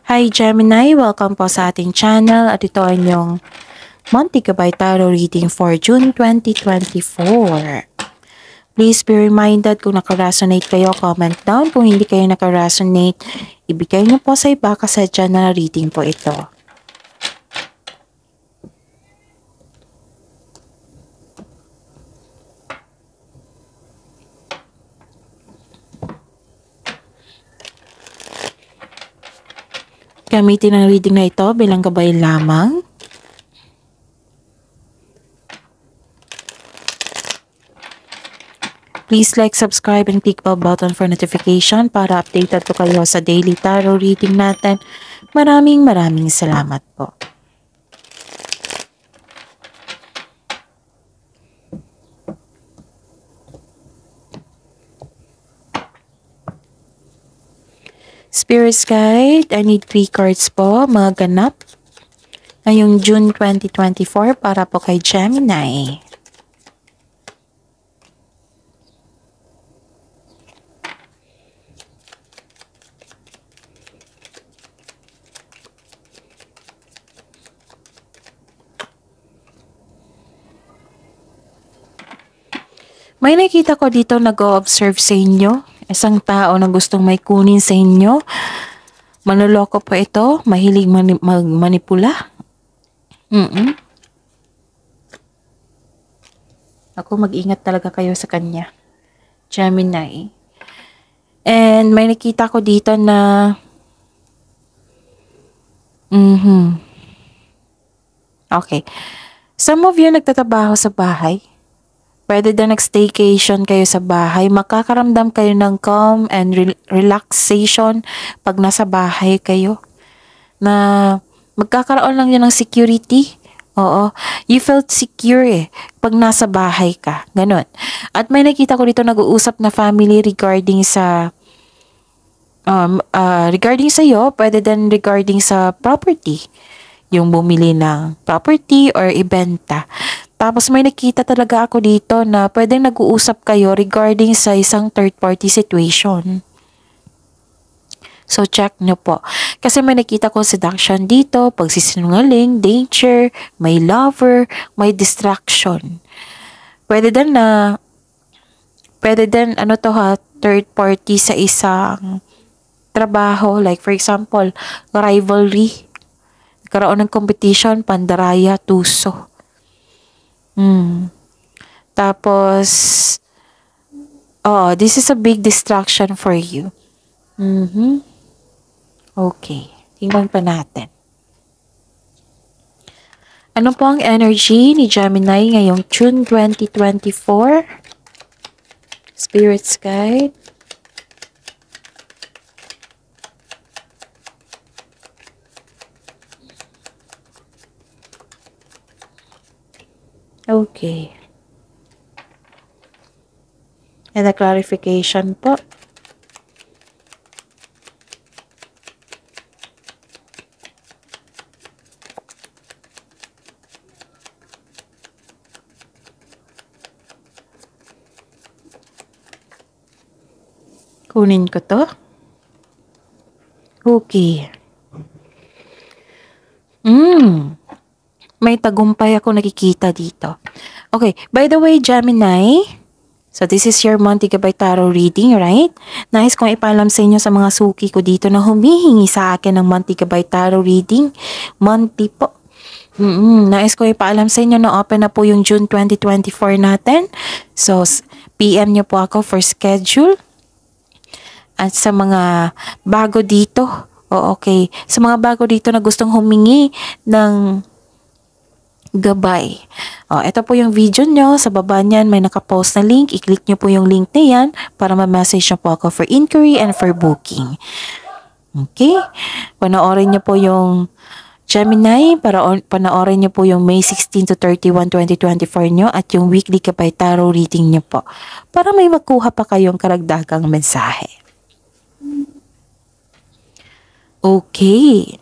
Hi Gemini! Welcome po sa ating channel at ito ay inyong Monty Gabay Tarot reading for June 2024. Please be reminded kung nakaresonate kayo, comment down. Kung hindi kayo nakaresonate, ibigay niyo po sa iba kasi dyan na reading po ito. Gamitin ang reading na ito bilang gabay lamang. Please like, subscribe, and click bell button for notification para updated po kayo sa daily tarot reading natin. Maraming salamat po. Spirit's Guide, I need 3 cards po, mga ganap. Ngayong June 2024 para po kay Gemini. May nakita ko dito nag-o-observe sa inyo. Isang tao na gustong may kunin sa inyo. Manloloko po ito. Mahilig manipula. Ako, mag-ingat talaga kayo sa kanya. Gemini. And may nakita ko dito na okay. Some of you nagtatrabaho sa bahay. Pwede din nag-staycation kayo sa bahay. Makakaramdam kayo ng calm and relaxation pag nasa bahay kayo. Na magkakaroon lang yun ng security. Oo. You felt secure pag nasa bahay ka. Ganun. At may nakita ko dito nag-uusap na family regarding sa iyo. Pwede din regarding sa property. Yung bumili ng property or ibenta. Tapos may nakita talaga ako dito na pwedeng nag-uusap kayo regarding sa isang third party situation. So check nyo po. Kasi may nakita ko seduction dito, pagsisinungaling, danger, may lover, may distraction. Pwede din third party sa isang trabaho. Like for example, rivalry. Karoon ng competition, pandaraya, tuso. Tapos, this is a big distraction for you. Okay. Tingnan pa natin. Ano po ang energy ni Gemini ngayong June 2024? Spirit's Guide. Okay. And a clarification po. Kunin ko to. Okay. May tagumpay ako nakikita dito. Okay, by the way, Gemini, so this is your Monty Gabay Tarot reading, right? Nais kong ipaalam sa inyo sa mga suki ko dito na humihingi sa akin ng Monty Gabay Tarot reading. Monty po. Nais kong ipaalam sa inyo na open na po yung June 2024 natin. So, PM nyo po ako for schedule. At sa mga bago dito, okay. Sa mga bago dito na gustong humingi ng gabay. Ito po yung video nyo. Sa baba niyan may nakapost na link. I-click nyo po yung link na yan para ma-message nyo po ako for inquiry and for booking. Okay? Panoorin nyo po yung Gemini. Panoorin nyo po yung May 16 to 31, 2024 nyo at yung weekly Gabay Tarot reading nyo po. Para may makuha pa kayong karagdagang mensahe. Okay.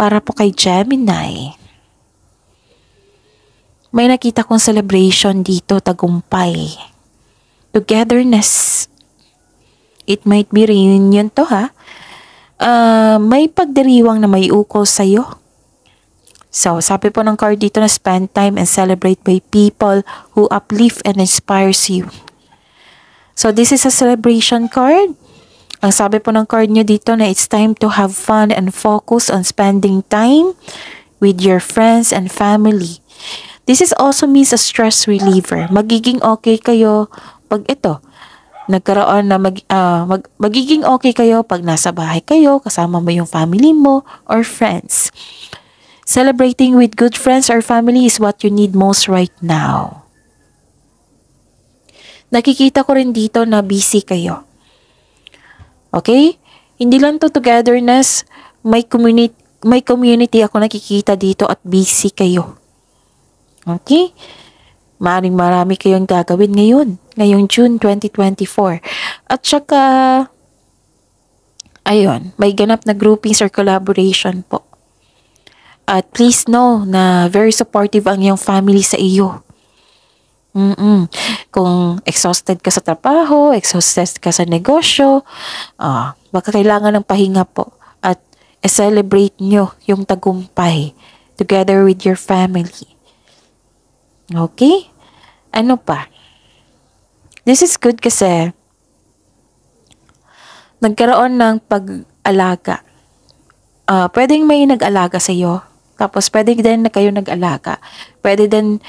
Para po kay Gemini. May nakita kong celebration dito, tagumpay. Togetherness. It might be reunion to ha. May pagdiriwang na may ukol sa'yo. So, sabi po ng card dito na spend time and celebrate by people who uplift and inspires you. So, this is a celebration card. Ang sabi po ng card nyo dito na it's time to have fun and focus on spending time with your friends and family. This is also means a stress reliever. Magiging okay kayo pag ito, nagkaroon na magiging okay kayo pag nasa bahay kayo, kasama mo yung family mo or friends. Celebrating with good friends or family is what you need most right now. Nakikita ko rin dito na busy kayo. Okay? Hindi lang to togetherness, may community ako nakikita dito at busy kayo. Okay? Marami kayong gagawin ngayong June 2024. At saka, ayun, may ganap na groupings or collaboration po. At please know na very supportive ang iyong family sa iyo. Kung exhausted ka sa trabaho, exhausted ka sa negosyo, baka kailangan ng pahinga po. At celebrate nyo yung tagumpay together with your family. Okay? Ano pa? This is good kasi nagkaroon ng pag-alaga. Pwedeng may nag-alaga sa iyo. Tapos pwede din na kayo nag-alaga. Pwede din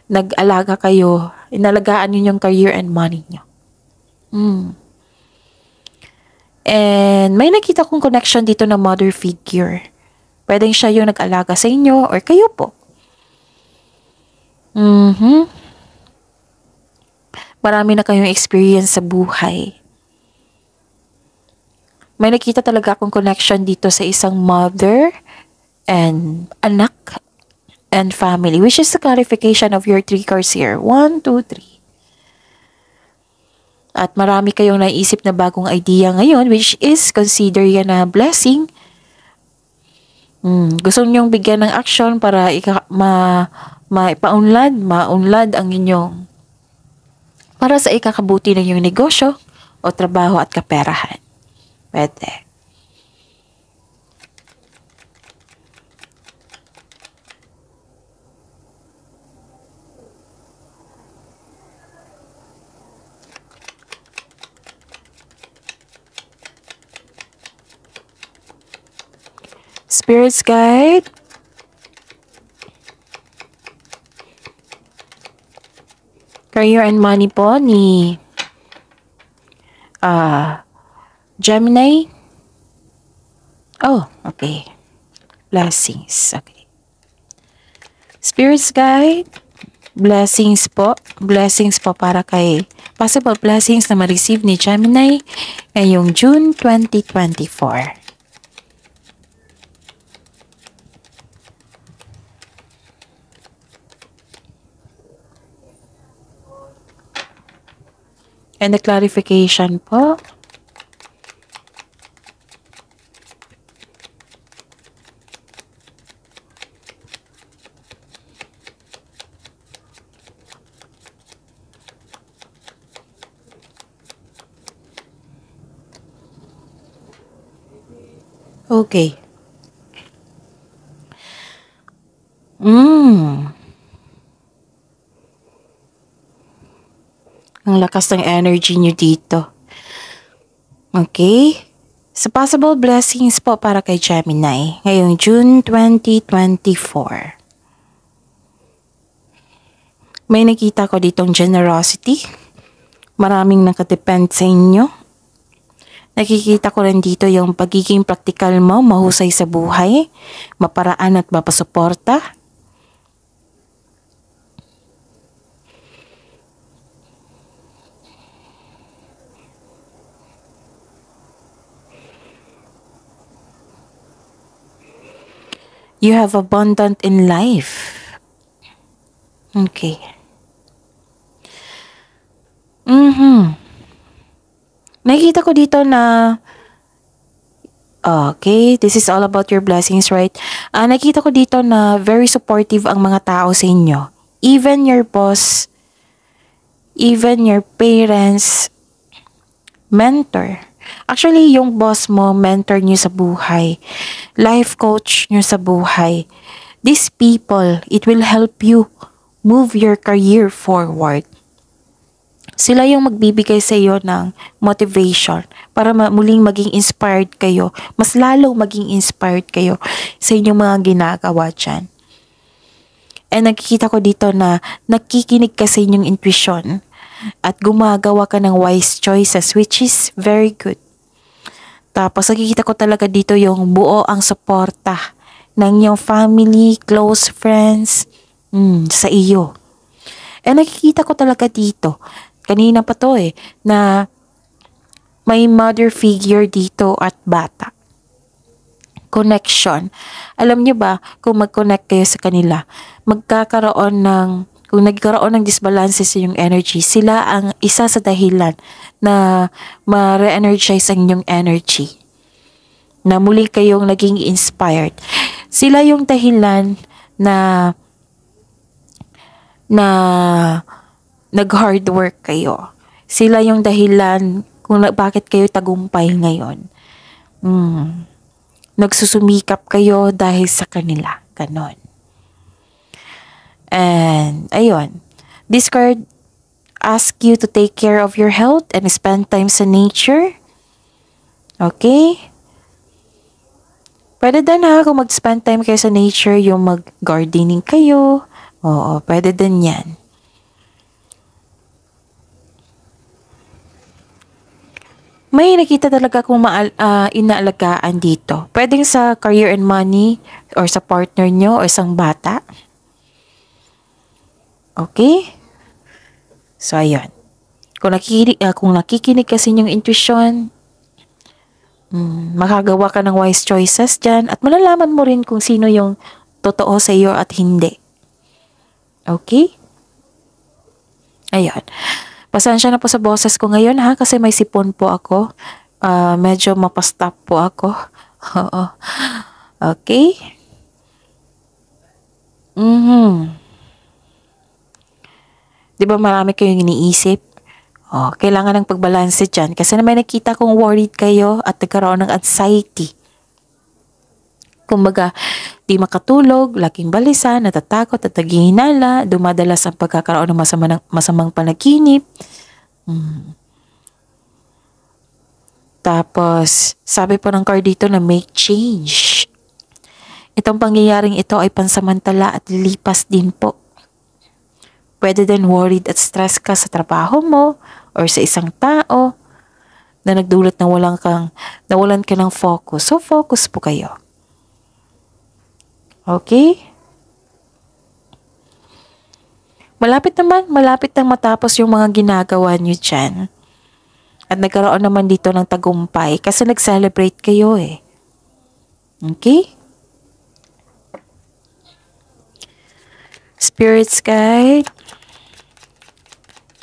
nag-alaga kayo. Inalagaan nyo yung career and money nyo. And may nakita kong connection dito na mother figure. Pwedeng siya yung nag-alaga sa inyo or kayo po. Marami na kayong experience sa buhay. May nakita talaga akong connection dito sa isang mother and anak and family, which is the clarification of your 3 cards here. 1, 2, 3. At marami kayong naisip na bagong idea ngayon, which is consider yan na blessing. Gusto nyong bigyan ng action para maunlad ang inyong para sa ikakabuti ng inyong negosyo o trabaho at kaperahan. Pwede. Spirits guide. Career and money po ni Gemini. Oh, okay. Blessings. Okay. Spirits guide. Blessings po. Blessings po para kay possible blessings na ma-receive ni Gemini ngayong June 2024. And the clarification po. Okay. Ang lakas ng energy nyo dito. Okay? So, possible blessings po para kay Gemini ngayong June 2024. May nakita ko ditong generosity. Maraming nakadepend sa inyo. Nakikita ko rin dito yung pagiging praktikal mo, mahusay sa buhay, maparaan at mapasuporta. You have abundant in life. Okay. Nakikita ko dito na okay, this is all about your blessings, right? Nakita ko dito na very supportive ang mga tao sa inyo. Even your boss, even your parents, mentor. Actually, yung boss mo, mentor nyo sa buhay, life coach nyo sa buhay, these people, it will help you move your career forward. Sila yung magbibigay sa iyo ng motivation para muling maging inspired kayo. Mas lalong maging inspired kayo sa inyong mga ginagawa dyan. And nakikita ko dito na nakikinig ka sa inyong intuition at gumagawa ka ng wise choices, which is very good. Tapos nakikita ko talaga dito yung buo ang suporta ng iyong family, close friends, sa iyo. And nakikita ko talaga dito, kanina pa to na may mother figure dito at bata. Connection. Alam niyo ba, kung mag-connect kayo sa kanila, kung nagkaroon ng disbalance sa yung energy, sila ang isa sa dahilan na ma-re-energize ang inyong energy. Na muli kayong naging inspired. Sila yung dahilan na nag-hard work kayo. Sila yung dahilan kung bakit kayo tagumpay ngayon. Nagsusumikap kayo dahil sa kanila. Ganon. And, ayun. This card asks you to take care of your health and spend time sa nature. Okay? Pwede din kung mag-spend time kayo sa nature, yung mag-gardening kayo. Oo, pwede din yan. May nakita talaga kung inaalagaan dito. Pwedeng sa career and money, or sa partner nyo, or isang bata. Okay? So, ayun. Kung nakikinig kasi yung intuition, makagawa ka ng wise choices dyan, at malalaman mo rin kung sino yung totoo sa iyo at hindi. Okay? Ayun. Pasensya na po sa boses ko ngayon kasi may sipon po ako. Medyo mapastop po ako. Oo. Okay? Di ba marami kayong iniisip? Kailangan ng pagbalanse dyan. Kasi na may nakita kong worried kayo at nagkaroon ng anxiety. Kumbaga, di makatulog, laging balisa, natatakot at naghihinala, dumadalas ang pagkakaroon ng masamang panaginip. Tapos, sabi po ng card dito na make change. Itong pangyayaring ito ay pansamantala at lilipas din po. Pwede din worried at stress ka sa trabaho mo or sa isang tao na nagdulot na nawalan ka ng focus. So, focus po kayo. Okay? Malapit nang matapos yung mga ginagawa nyo dyan. At nagkaroon naman dito ng tagumpay kasi nag-celebrate kayo Okay? Spirits guide.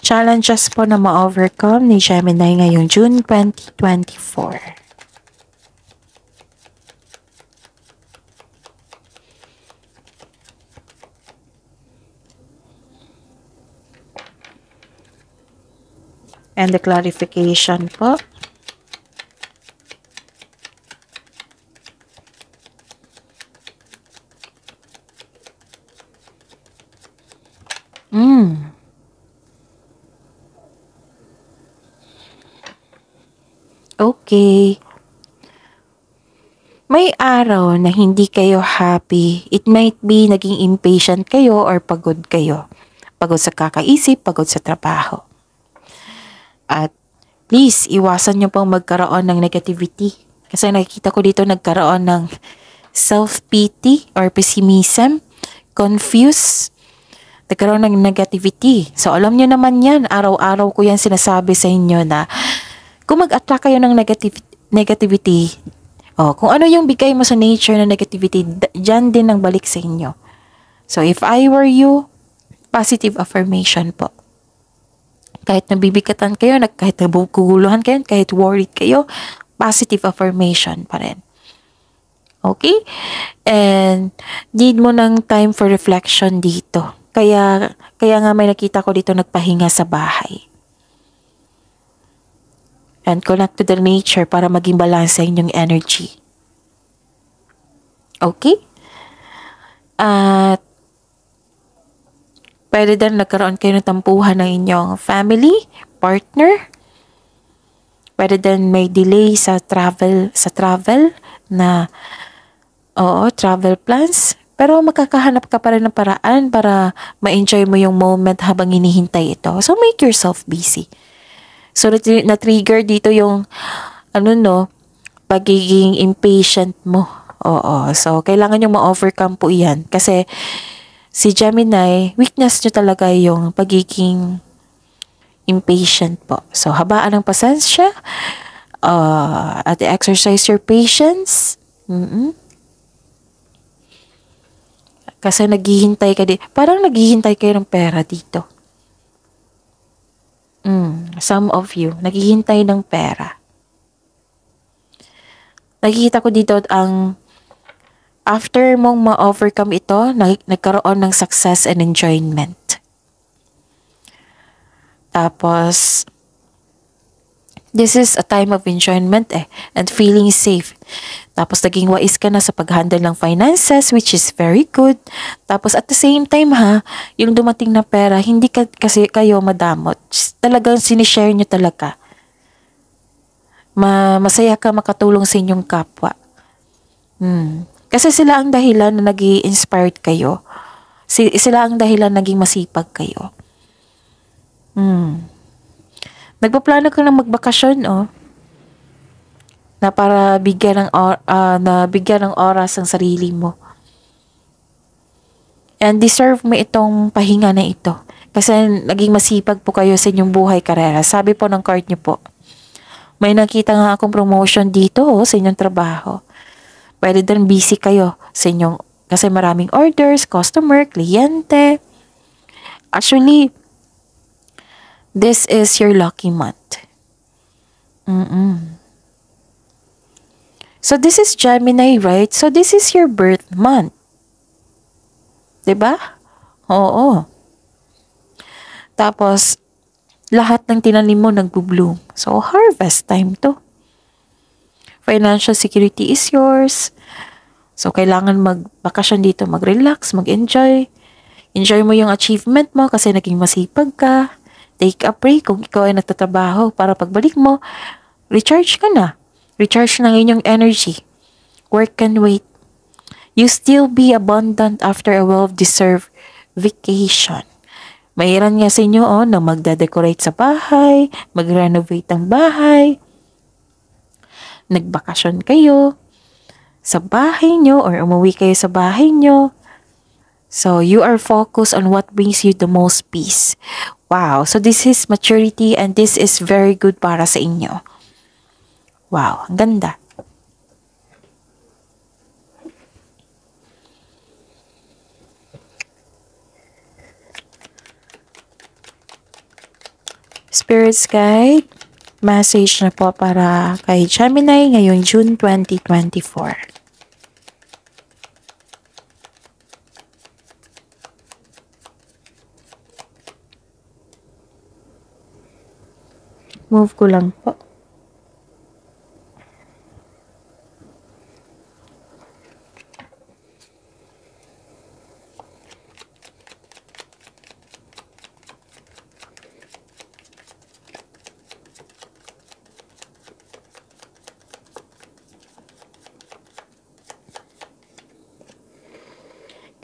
Challenges po na ma-overcome ni Gemini ngayong June 2024. And the clarification po. Okay. May araw na hindi kayo happy. It might be naging impatient kayo or pagod kayo. Pagod sa kakaisip, pagod sa trabaho. At please, iwasan nyo pang magkaroon ng negativity. Kasi nakikita ko dito nagkaroon ng self-pity or pessimism, confused, nagkaroon ng negativity. So, alam nyo naman yan, araw-araw ko yan sinasabi sa inyo na kung mag-attract kayo ng negativity, kung ano yung bigay mo sa nature na negativity, dyan din ang balik sa inyo. So, if I were you, positive affirmation po. Kahit nabibigatan kayo, kahit naguguluhan kayo, kahit worried kayo, positive affirmation pa rin. Okay? And need mo ng time for reflection dito. Kaya nga may nakita ko dito nagpahinga sa bahay. And connect to the nature para maging balance sa inyong energy. Okay? At pwede din nagkaroon kayo ng tampuhan ng inyong family, partner. Pwede din may delay sa travel na travel plans. Pero makakahanap ka pa rin ng paraan para ma-enjoy mo yung moment habang hinihintay ito. So make yourself busy. So na-trigger dito yung pagiging impatient mo. Oo. So kailangan yung ma-overcome po yan. Kasi si Gemini, weakness nyo talaga yung pagiging impatient po. So habaan ng pasensya at exercise your patience. Kasi naghihintay ka parang naghihintay kayo ng pera dito. Some of you, naghihintay ng pera. Nakikita ko dito ang after mong ma-overcome ito, nagkaroon ng success and enjoyment. Tapos, this is a time of enjoyment and feeling safe. Tapos naging wais ka na sa pag-handle ng finances, which is very good. Tapos at the same time yung dumating na pera, hindi kasi kayo madamot. Talagang sinishare nyo talaga. Masaya ka makatulong sa inyong kapwa. Kasi sila ang dahilan na nag-i-inspired kayo. Sila ang dahilan na naging masipag kayo. Nagpaplano ka ng magbakasyon, na para bigyan ng oras ang sarili mo. And deserve mo itong pahinga na ito. Kasi naging masipag po kayo sa inyong buhay karera. Sabi po ng card niyo po, may nakita nga akong promotion dito sa inyong trabaho. Pwede din busy kayo sa inyong, kasi maraming orders, customer, kliyente. Actually, this is your lucky month. So this is Gemini, right? So this is your birth month. 'Di ba? Oo. Tapos lahat ng tinanim mo nagbo-bloom. So harvest time 'to. Financial security is yours. So kailangan magbakasyon dito, mag-relax, mag-enjoy. Enjoy mo yung achievement mo kasi naging masipag ka. Take a break kung ikaw ay nagtatrabaho para pagbalik mo, recharge ka na. Recharge ng inyong energy. Work can wait. You still be abundant after a well-deserved vacation. Mahiran nga sa inyo na magda-decorate sa bahay, mag-renovate ang bahay, nagbakasyon kayo sa bahay nyo or umuwi kayo sa bahay nyo. So, you are focused on what brings you the most peace. Wow. So, this is maturity and this is very good para sa inyo. Wow, ang ganda. Spirits Guide, message na po para kay Gemini ngayong June 2024. Move ko lang po.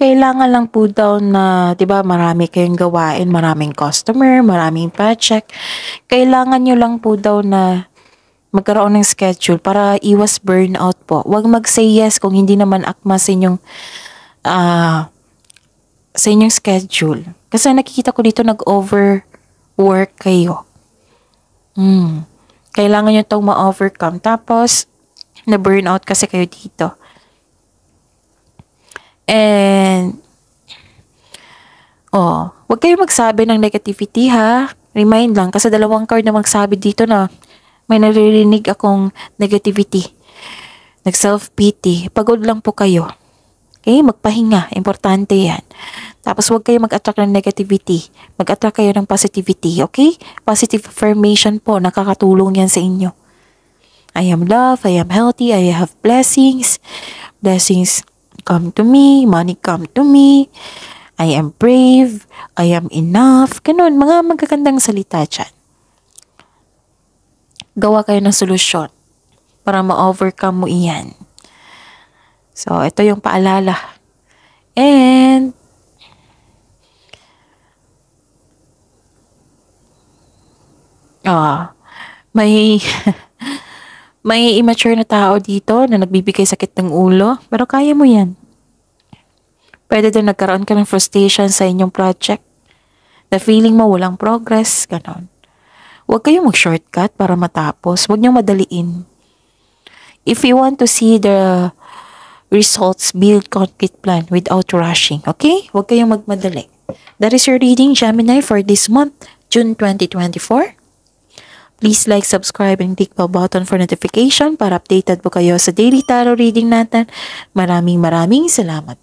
Kailangan lang po daw na, 'di ba, marami kayong gawain, maraming customer, maraming paycheck. Kailangan nyo lang po daw na magkaroon ng schedule para iwas burnout po. Huwag mag-say yes kung hindi naman akma sa inyong schedule. Kasi nakikita ko dito nag-overwork kayo. Kailangan nyo itong ma-overcome. Tapos, na-burnout kasi kayo dito. And, huwag kayo magsabi ng negativity Remind lang, kasi dalawang card na magsabi dito na may naririnig akong negativity. Nag-self-pity. Pagod lang po kayo. Okay? Magpahinga. Importante yan. Tapos huwag kayo mag-attract ng negativity. Mag-attract kayo ng positivity. Okay? Positive affirmation po. Nakakatulong yan sa inyo. I am loved, I am healthy, I have blessings. Blessings come to me, money come to me. I am brave, I am enough. Ganun, mga magagandang salita dyan. Gawa kayo ng solusyon para ma-overcome mo iyan. So, ito yung paalala. And, may may immature na tao dito na nagbibigay sakit ng ulo, pero kaya mo yan. Pwede din nagkaroon ka ng frustration sa inyong project. The feeling mo walang progress, ganon. Huwag kayong mag-shortcut para matapos. Huwag niyong madaliin. If you want to see the results, build concrete plan without rushing. Okay? Huwag kayong magmadali. That is your reading, Gemini, for this month, June 2024. Please like, subscribe, and click the button for notification para updated po kayo sa daily tarot reading natin. Maraming salamat.